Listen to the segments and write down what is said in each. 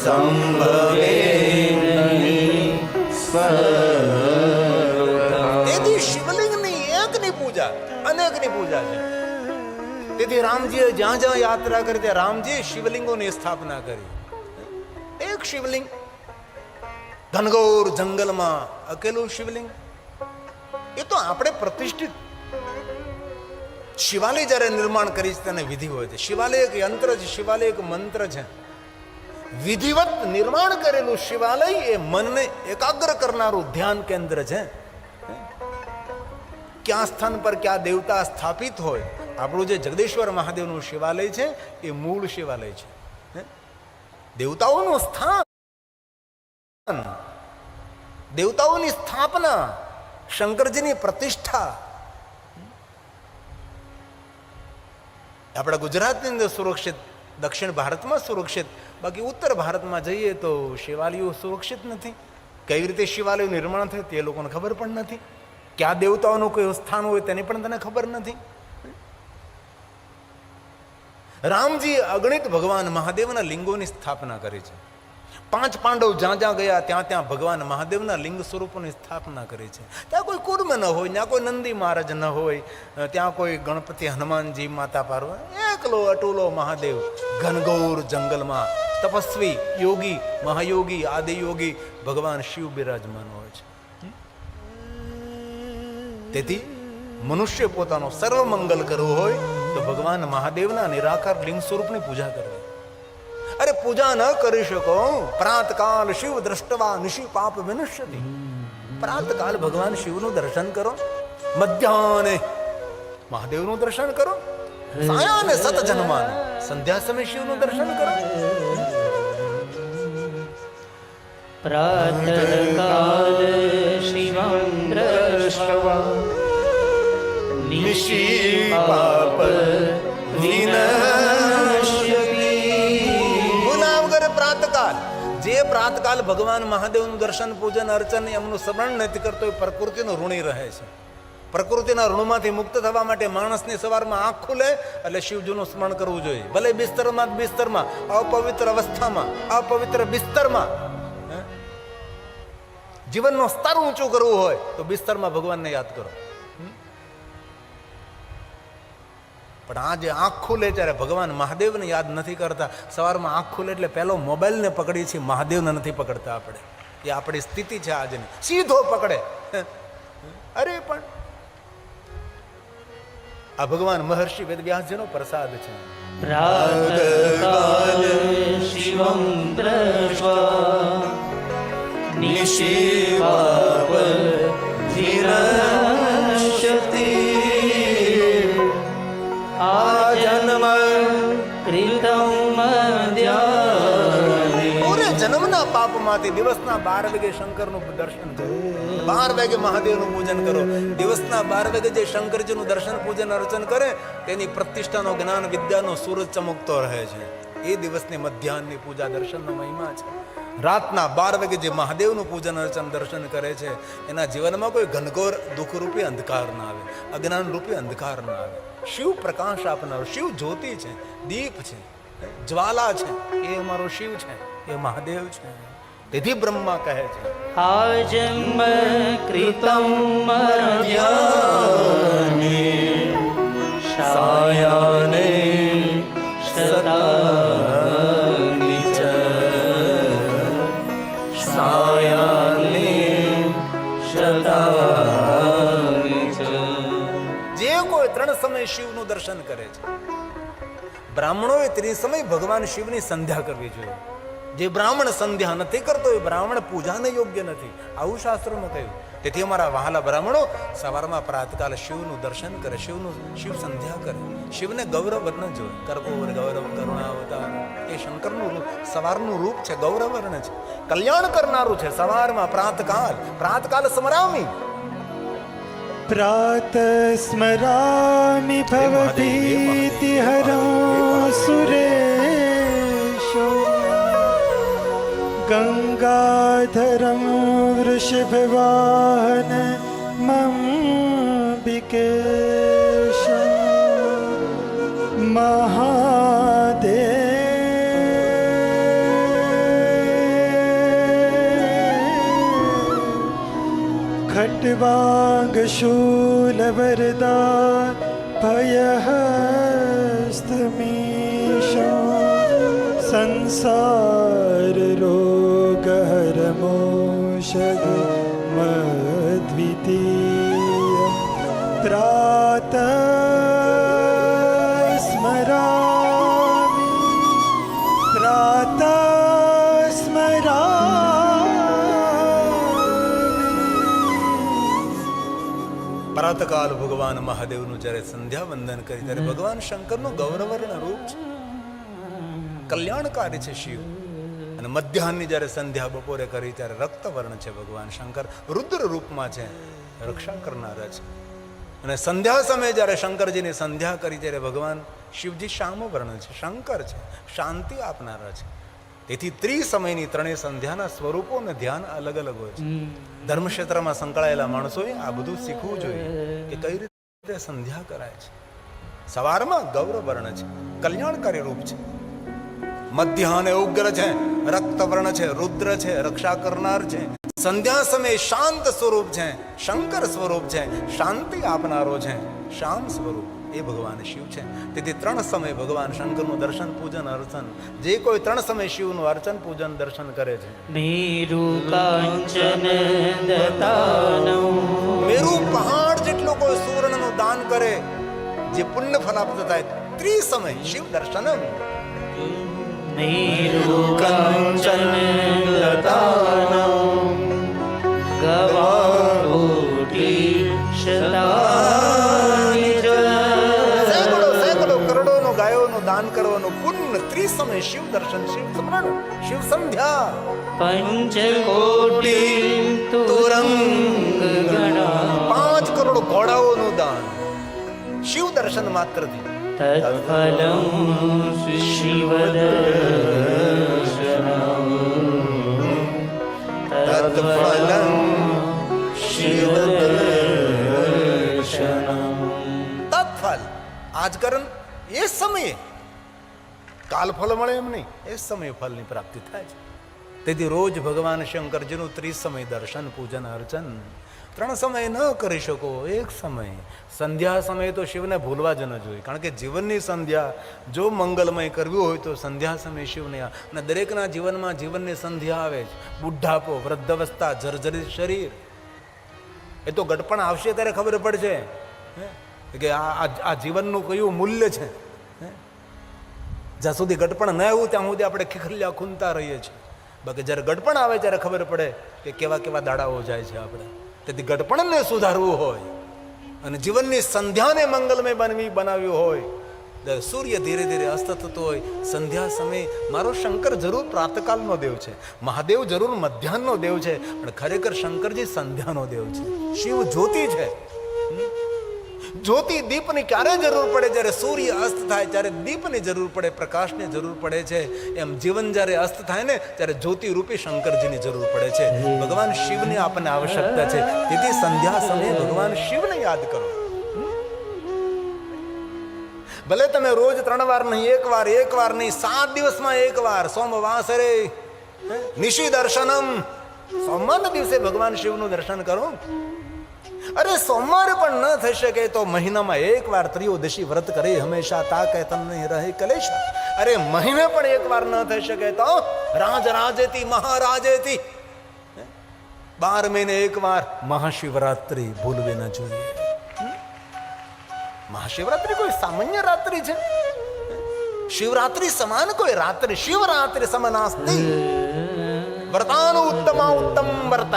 સંભવે નહીં સર્વથા. તેથી શિવલિંગની એકની પૂજા અનેકની પૂજા છે. તેથી રામજીએ જ્યાં જ્યાં યાત્રા કરી ત્યાં રામજીએ શિવલિંગોની સ્થાપના કરી. એક શિવલિંગ ઘનઘોર જંગલમાં અકેલું શિવલિંગ, એ તો આપણે પ્રતિષ્ઠિત શિવાલય જ્યારે નિર્માણ કરી છે તેને વિધિ હોય છે. શિવાલય એક યંત્ર છે, શિવાલય એક મંત્ર છે. વિધિવત નિર્માણ કરેલું શિવાલય એ મનને એકાગ્ર કરનારું ધ્યાન કેન્દ્ર છે. ક્યાં સ્થાન પર ક્યાં દેવતા સ્થાપિત હોય, આપણું જે જગદીશ્વર મહાદેવનું શિવાલય છે એ મૂળ શિવાલય છે. દેવતાઓનું સ્થાન, દેવતાઓની સ્થાપના, શંકરજીની પ્રતિષ્ઠા આપણા ગુજરાતની અંદર સુરક્ષિત, દક્ષિણ ભારતમાં સુરક્ષિત, બાકી ઉત્તર ભારતમાં જઈએ તો શિવાલયો સુરક્ષિત નથી. કઈ રીતે શિવાલયો નિર્માણ થાય તે લોકોને ખબર પણ નથી. ક્યાં દેવતાઓનું કયું સ્થાન હોય તેની પણ તને ખબર નથી. રામજી અગણિત ભગવાન મહાદેવના લિંગોની સ્થાપના કરી છે. 5 પાંડવ જ્યાં જ્યાં ગયા ત્યાં ત્યાં ભગવાન મહાદેવના લિંગ સ્વરૂપોની સ્થાપના કરી છે. ત્યાં કોઈ કુર્મ ન હોય, ત્યાં કોઈ નંદી મહારાજ ન હોય, ત્યાં કોઈ ગણપતિ, હનુમાનજી, માતા પાર્વતી, એકલો અટુલો મહાદેવ ઘનઘોર જંગલમાં તપસ્વી, યોગી, મહાયોગી, આદિયોગી ભગવાન શિવ બિરાજમાન હોય છે. તેથી મનુષ્ય પોતાનો સર્વ મંગલ કરવું હોય તો ભગવાન મહાદેવના નિરાકાર લિંગ સ્વરૂપની પૂજા કરવી. અરે પૂજા ન કરી શકો, પ્રાતકાલ શિવ દ્રષ્ટવા નિશિ પાપ વિનશ્યતિ. પ્રાતકાલ ભગવાન શિવનું દર્શન કરો, મધ્યાહને મહાદેવનું દર્શન કરો, સાયાને સત જન્માને સંધ્યા સમય શિવનું દર્શન કરો. પ્રાતકાલ શિવં દ્રષ્ટવા નિશિ પાપ વિનશ્યતિ. પ્રાતકાલ, જે પ્રાતકાલ ભગવાન મહાદેવનું દર્શન, પૂજન, અર્ચન એમનું સ્મરણ નથી કરતો એ પ્રકૃતિનો ઋણી રહે છે. પ્રકૃતિના ઋણમાંથી મુક્ત થવા માટે માણસની સવારમાં આંખ ખુલે એટલે શિવજીનું સ્મરણ કરવું જોઈએ. ભલે બિસ્તરમાં અપવિત્ર અવસ્થામાં, અપવિત્ર બિસ્તરમાં જીવનનું સ્તર ઊંચું કરવું હોય તો બિસ્તરમાં ભગવાનને યાદ કરો. પણ આ જે આંખ ખુલે ત્યારે ભગવાન મહાદેવને યાદ નથી કરતા. સવારમાં આંખ ખુલે એટલે પહેલો મોબાઈલને પકડીએ છીએ, મહાદેવને નથી પકડતા આપણે. એ આપણી સ્થિતિ છે આજની. સીધો પકડે. અરે પણ આ ભગવાન મહર્ષિ વેદવ્યાસજીનો પ્રસાદ છે. પ્રાતકાલ શિવં દ્રષ્ટવા નિશિ પાપ વિનશ્યતિ. આજન્મ કૃતમ ધ્યાને. પૂરે જન્મના પાપમાંથી દિવસના 12 વાગે શંકરનું દર્શન કરો, 12 વાગે મહાદેવનું પૂજન કરો. દિવસના 12 વાગે જે શંકરજીનું દર્શન, પૂજન, અર્ચન કરે તેની પ્રતિષ્ઠાનો, જ્ઞાન, વિદ્યાનો સૂરજ ચમકતો રહે છે. એ દિવસની મધ્યાહનની પૂજા, દર્શનનો મહિમા છે. રાતના 12 વાગે જે મહાદેવનું પૂજન, અર્ચન, દર્શન કરે છે એના જીવનમાં કોઈ ઘનઘોર દુઃખરૂપી અંધકાર ના આવે, અજ્ઞાન રૂપી અંધકાર ના આવે. શિવ પ્રકાશ આપનાર, શિવ જ્યોતિ છે, દીપ છે, જ્વાલા છે, એ અમારો શિવ છે, એ મહાદેવ છે. તેથી બ્રહ્મા કહે છે આજન્મ કૃતમ ધ્યાને સાયાને સદાનિ ચ. સાયાને સદાનિ ચ. જે કોઈ 3 સમય શિવનું દર્શન કરે છે, બ્રાહ્મણોએ 3 સમય ભગવાન શિવની સંધ્યા કરવી જોઈએ. જે બ્રાહ્મણ સંધ્યા નથી કરતો એ બ્રાહ્મણ પૂજાને યોગ્ય નથી, આવું શાસ્ત્રોમાં કહ્યું. તેથી અમારા વહાલા બ્રાહ્મણો સવારમાં પ્રાતકાલ શિવનું દર્શન કરે, શિવ સંધ્યા કરે. શિવને ગૌરવર્ણ જોઈએ, કર્પૂર ગૌરવ કરુણાવતાર. એ શંકરનું રૂપ, સવારનું રૂપ છે, ગૌરવર્ણ છે, કલ્યાણ કરનારું છે. સવારમાં પ્રાતકાલ સ્મરામી. પ્રાત સ્મરામિ ભવભીતિ હરો સુરેશો ગંગાધરમ વૃષભવાહન મંબિકેશ મહાદેવ खट्वाङ्गशूलवरदा भयहस्तमीशं संसाररोगहरमोषधमद्वितीयं प्रातः स्मरामि प्रातः પ્રાતકાલ ભગવાન મહાદેવનું જ્યારે સંધ્યા વંદન કરી ત્યારે ભગવાન શંકરનું ગૌરવર્ણ રૂપ છે, કલ્યાણકારી છે શિવ. અને મધ્યાહનની જ્યારે સંધ્યા બપોરે કરી ત્યારે રક્તવર્ણ છે ભગવાન શંકર, રુદ્ર રૂપમાં છે, રક્ષા કરનારા છે. અને સંધ્યા સમયે જ્યારે શંકરજીની સંધ્યા કરી ત્યારે ભગવાન શિવજી શ્યામવર્ણ છે, શંકર છે, શાંતિ આપનારા છે. તેથી ત્રિસમયની ત્રણેય સંધ્યાના સ્વરૂપો અને ધ્યાન અલગ અલગ હોય છે. ધર્મક્ષેત્રમાં સંકળાયેલા માણસોએ આ બધું શીખવું જોઈએ કે કઈ રીતે સંધ્યા કરાય છે. સવારમાં ગૌરવર્ણ છે, કલ્યાણકારી રૂપ છે. મધ્યાહને ઉગ્ર છે, રક્તવર્ણ છે, રુદ્ર છે, રક્ષા કરનાર છે. સંધ્યા સમયે શાંત સ્વરૂપ છે, શંકર સ્વરૂપ છે, શાંતિ આપનારો છે, શ્યામ સ્વરૂપ એ ભગવાન શિવ છે. તેથી ત્રણ સમય ભગવાન શંકરનું દર્શન પૂજન અર્ચન, જે કોઈ ત્રણ સમય શિવનું અર્ચન પૂજન દર્શન કરે છે. મેરુ કાંચન દતાનો, મેરુ પહાડ જેટલો કોઈ સુવર્ણનું દાન કરે જે પુણ્ય ફલાપ્ત થાય. ત્રિસમય શિવ દર્શન. મેરુ કાંચન દતાનો ગવાકોટી શતાનિ સેંકડો કરોડોનો ગાયોનું દાન કરવાનું પુણ્ય. ત્રિસમય શિવ દર્શન, શિવ સ્મરણ, શિવ સંધ્યા. પંચકોટી તુરંગ ગણા, 5 કરોડ ઘોડાઓનું દાન શિવ દર્શન માત્રથી. તત્ફલં શિવદર્શનમ, તત્ફલં શિવદર્શનમ. તત્ફલ આજકરણ એ સમયે, કાલ ફળ મળે એમ નહીં, એ સમયે ફળની પ્રાપ્તિ થાય છે. તેથી રોજ ભગવાન શંકરજીનું ત્રિસમય દર્શન પૂજન અર્ચન. 3 સમય ન કરી શકો, એક સમય સંધ્યા સમયે તો શિવને ભૂલવા જ ન જોઈએ. કારણ કે જીવનની સંધ્યા જો મંગલમય કરવી હોય તો સંધ્યા સમયે શિવને. અને દરેકના જીવનમાં જીવનની સંધ્યા આવે છે. બુઢાપો, વૃદ્ધાવસ્થા, જર્જરિત શરીર, એ તો ગડપણ આવશે ત્યારે ખબર પડશે કે આ જીવનનું કયું મૂલ્ય છે. જ્યાં સુધી ગડપણ ન આવ્યું ત્યાં સુધી આપણે ખીખલ્યા ખૂંદતા રહીએ છીએ. બાકી જ્યારે ગડપણ આવે ત્યારે ખબર પડે કે કેવા કેવા દાડાઓ જાય છે આપણે. તેથી ગડપણને સુધારવું હોય અને જીવનની સંધ્યાને મંગલમય બનાવ્યું હોય, સૂર્ય ધીરે ધીરે અસ્ત થતો હોય, સંધ્યા સમયે મારો શંકર જરૂર પ્રાતકાલનો દેવ છે, મહાદેવ જરૂર મધ્યાહનનો દેવ છે, પણ ખરેખર શંકરજી સંધ્યાનો દેવ છે. શિવ જ્યોતિ છે. જ્યોતિ દીપની ક્યારે જરૂર પડે? જ્યારે સૂર્ય અસ્ત થાય ત્યારે દીપની જરૂર પડે, પ્રકાશની જરૂર પડે છે. એમ જીવન જ્યારે અસ્ત થાય ને ત્યારે જ્યોતિ રૂપી શંકરજીની જરૂર પડે છે. ભગવાન શિવની આપણને આવશ્યકતા છે. તેથી સંધ્યા સમયે ભગવાન શિવને યાદ કરો. ભલે તમે રોજ 3 વાર નહીં, એક વાર નહીં, 7 દિવસમાં 1 વાર, સોમવાસરે નિશી દર્શનમ, સોમવારના દિવસે ભગવાન શિવનું દર્શન કરો. અરે સોમવારે પણ ન થઈ શકે તો મહિનામાં 1 વાર ત્રિયોદશી વ્રત કરે, હંમેશા તાકે તન નહીં રહે કલેશ. અરે મહિને પણ 1 વાર ન થઈ શકે તો રાજેતી મહારાજેતી 12 મહિને 1 વાર મહાશિવરાત્રિ ભૂલવી ન જોઈએ. મહાશિવરાત્રિ કોઈ સામાન્ય રાત્રિ છે? શિવરાત્રિ સમાન કોઈ રાત્રિ, શિવરાત્રિ સમાનાસ્તિ. વ્રતાનું ઉત્તમ વ્રત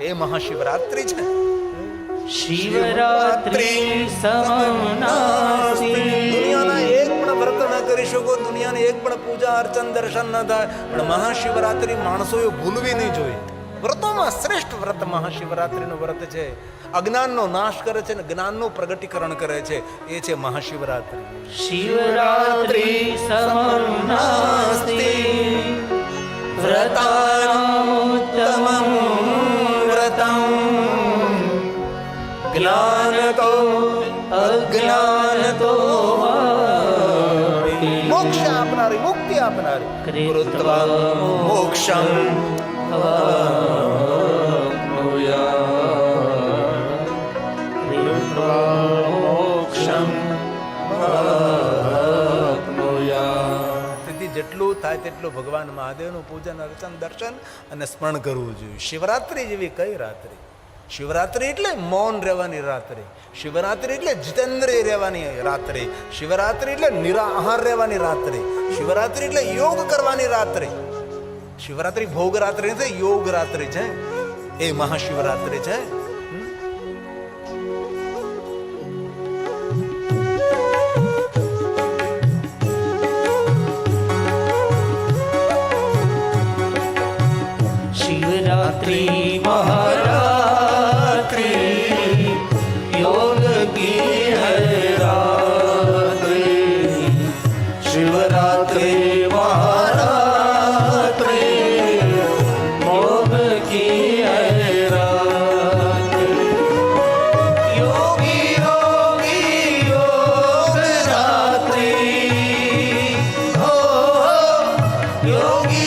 એ મહાશિવરાત્રિ છે. શિવરાત્રિ સમાનાસ્તિ. દુનિયાના એક પણ વ્રત ન કરી શકો, દુનિયાની એક પણ પૂજા અર્ચન દર્શન ન થાય, પણ મહાશિવરાત્રિ માણસોએ ભૂલવી નહીં જોઈએ. વ્રતોમાં શ્રેષ્ઠ વ્રત મહાશિવરાત્રિનું વ્રત છે. અજ્ઞાનનો નાશ કરે છે ને જ્ઞાનનું પ્રગટીકરણ કરે છે, એ છે મહાશિવરાત્રિ. શિવરાત્રિ સમાનાસ્તિ વ્રતાનુત્તમં વ્રતં જ્ઞાનતો અજ્ઞાનતો મોક્ષ આપનારી, મુક્તિ આપનારી. કૃત્વા મોક્ષમ થાય તેટલું ભગવાન મહાદેવનું પૂજન અર્ચન દર્શન અને સ્મરણ કરવું જોઈએ. શિવરાત્રિ જેવી કઈ રાત્રિ? શિવરાત્રિ એટલે મૌન રહેવાની રાત્રિ. શિવરાત્રિ એટલે જીતેન્દ્રિય રહેવાની રાત્રિ. શિવરાત્રિ એટલે નિરાહાર રહેવાની રાત્રિ. શિવરાત્રિ એટલે યોગ કરવાની રાત્રિ. શિવરાત્રિ ભોગ રાત્રિ નથી, યોગ રાત્રિ છે. એ મહાશિવરાત્રિ છે. शिवरात्रि महारात्रि योग की है रात्रि. शिवरात्रि महारात्रि योग की है रात्रि. योगी योगी योग रात्रि. ओ योगी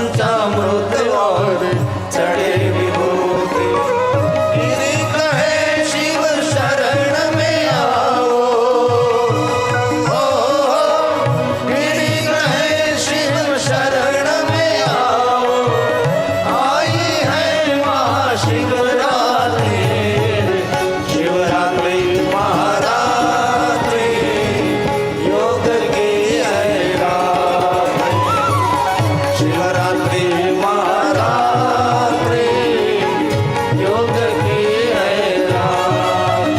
पंचामृत और चढ़े विभूति गिरि कहे शिव शरण में आओ गिरि कहे शिव शरण में आओ आई है महाशिवरात्रि शिवरात्रि महारात्रि योग की है रात शिवरात्रि महारात्रि योग की है रात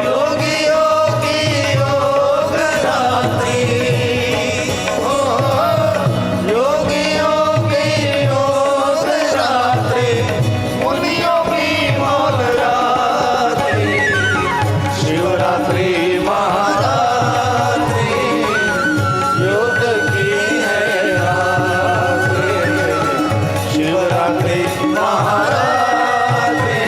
योगियों की योग रात्रि हो योगियों की योग रात्रि मुनियों की मौन रात्रि शिवरात्रि महारात्रि योग की है रात्रि शिवरात्रि महारात्रि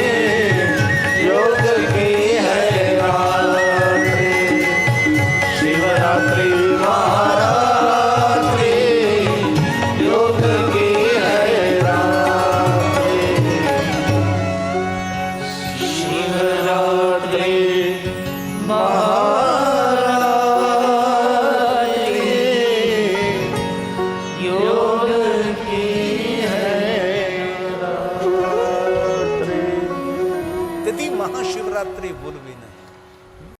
योग की है रात्रि शिवरात्रि महारात्रि योग की है रात्रि शिवरात्रि महारात्रि योग की है रात्रि તેથી મહાશિવરાત્રિ ભૂલવી નહીં.